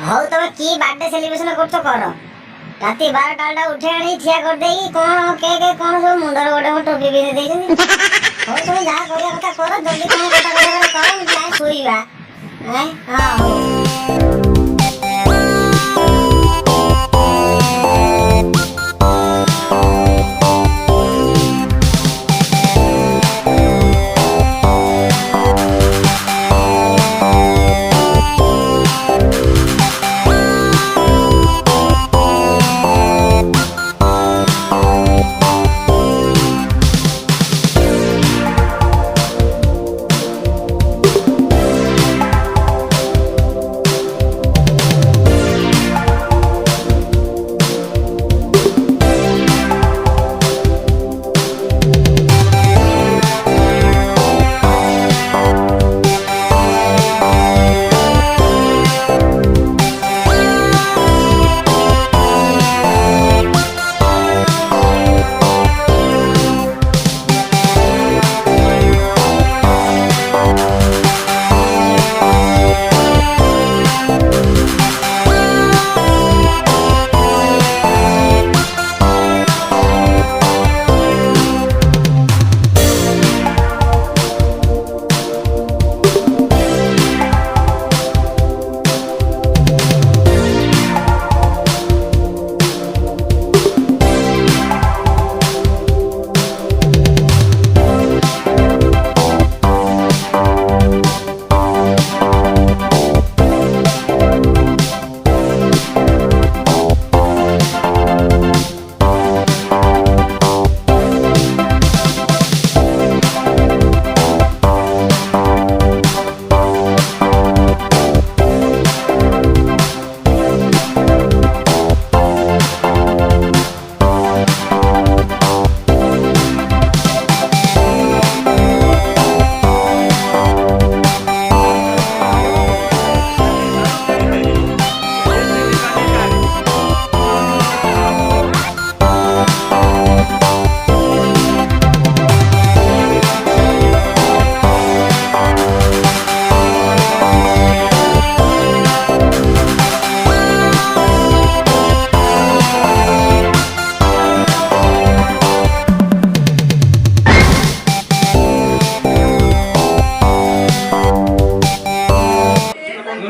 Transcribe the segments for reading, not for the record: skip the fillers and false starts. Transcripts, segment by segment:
ହଉ ତମେ କି ବାର୍ଥଡେ ସେଲିବ୍ରେସନ କରୁଛ କର। ରାତି 12ଟା ଉଠେଇ ଆଣି ଠିଆ କରିଦେଇକି କଣ କେକ୍ କଣ ସବୁ ମୁଣ୍ଡରେ ଗୋଟେ ଟୋପି ପିନ୍ଧେଇ ଦେଇଛନ୍ତି। ହଉ ତମେ ଯାହା କରିବା କଥା କର, ଯଦି ତମେ କଥା କଥା କର, ଯାଇ ଶୋଇବା। ହଁ।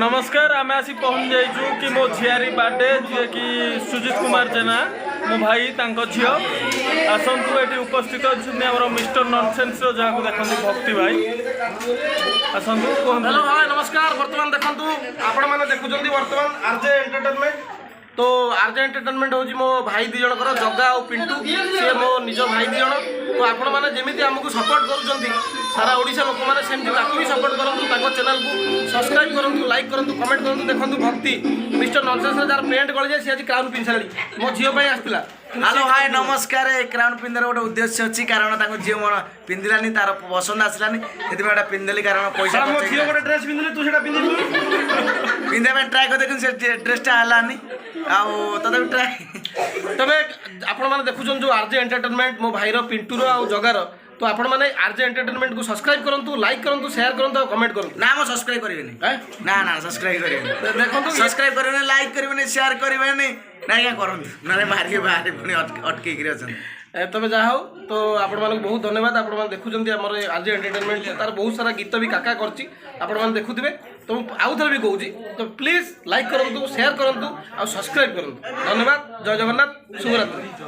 नमस्कार आम आसी पहुँच जाइचु कि मो झियारी बर्थडे जी कि सुजित कुमार जेना मो भाई तांको झियो आसतु ये उपस्थित अच्छे आम मिस्टर नॉनसेंस जहाँ देखते भक्ति भाई आसतु हेलो भाई नमस्कार। बर्तमान देखु आपण मैंने देखुं बर्तमान आरजे एंटरटेनमेंट तो आरजे एंटरटेनमेंट हूँ मो भाई दी जनकर जगा और पिंटू सी मो निज भाई दी जन तो आपण मैंने जमी आमको सपोर्ट कर सारा ओडिशा लोक मैंने सेमती भी सपोर्ट करूँ चैनल को सब्सक्राइब करूँ लाइक करूँ कमेंट करूँ देखो भक्ति मिस्टर नॉनसेंस जार पेंट गली जाए सी आज क्राउन पिंध सारी मो झील आसला। हेलो हाय नमस्कार। क्राउन पिंधार गोटे उद्देश्य अच्छी कारण झील मन पिंधिलानी तार पसंद आसलानी से पिंधेली कारण पैसा ड्रेस पिंधि तू पिंधा ट्राए कर देख से ड्रेसटा है तथा ट्राए तबे आपण मैंने देखुन जो आरजे एंटरटेनमेंट मो भाईर पिंटूर आ जगार तो आपण मैंने आरजे एंटरटेनमेंट को सब्सक्राइब करूँ लाइक करूँ शेयर करूँ और कमेंट करूँ ना मैं सब्सक्राइब करेंगे ना ना सब्सक्राइब करेंगे देखो सब्सक्राइब करेंगे लाइक करेंगे शेयर करेंगे ना क्या करूँ ना मारिके बाहर पुणी अटक अच्छा तबे जहा हो तो आपण मानक बहुत धन्यवाद। आपण मैंने देखुं आमर आरजे एंटरटेनमेंट तार बहुत सारा गीत भी काका करची आपण मैंने देखुवे तो आउ थे भी कहूँ तो प्लीज लाइक करूँ शेयर करूँ और सब्सक्राइब करूँ। धन्यवाद। जय जगन्नाथ शुभरात्रि।